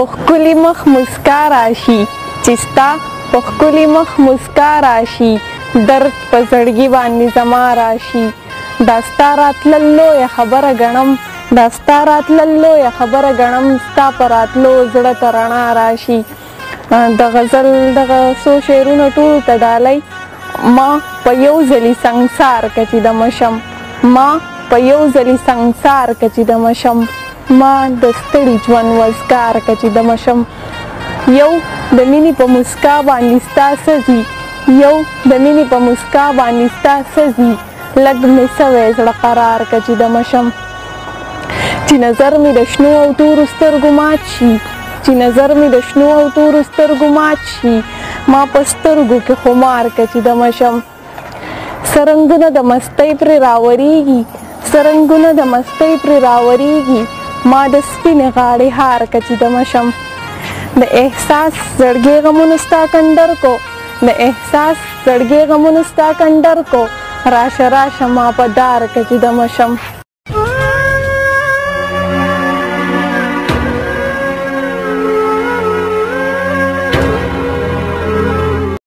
په ښکلي مخ مسکا راشي چې ستا په ښکلي مخ مسکا راشي درد په زړګي باندې زما راشي دا ستا راتلل لویه خبره ګڼم دا ستا راتلل لویه خبره ګڼم ستا په راتلو زړه ته رڼا راشي د غزل دغه څو شعرونه ټولو ته ډالۍ ما په یو ځلي سنګسار که چې دمه شم ما په یو ځلي سنګسار که چې دمه شم ما د ستړي ژوند وزګار که چې دمه شم یو د مینې په مسکا باندې ستا سزي یو د مینې په مسکا باندې ستا سزي لږ مې سوی زړه قرار که چې دمه شم چې نظر مې د شنو او تورو سترګو مات شي چې نظر مې د شنو او تورو سترګو مات شي ما په سترګو کې خمار که چې دمه شم سرنګونه د مستۍ پرې راورېږي سرنګونه د مستۍ پرې راورېږي ما د سپینې غاړې هار که چې دمه شم د احساس زړګي غمونو ستا کندر کو د احساس زړګي غمونو ستا کندر کو راشه راشه ما په دار که چې دمه شم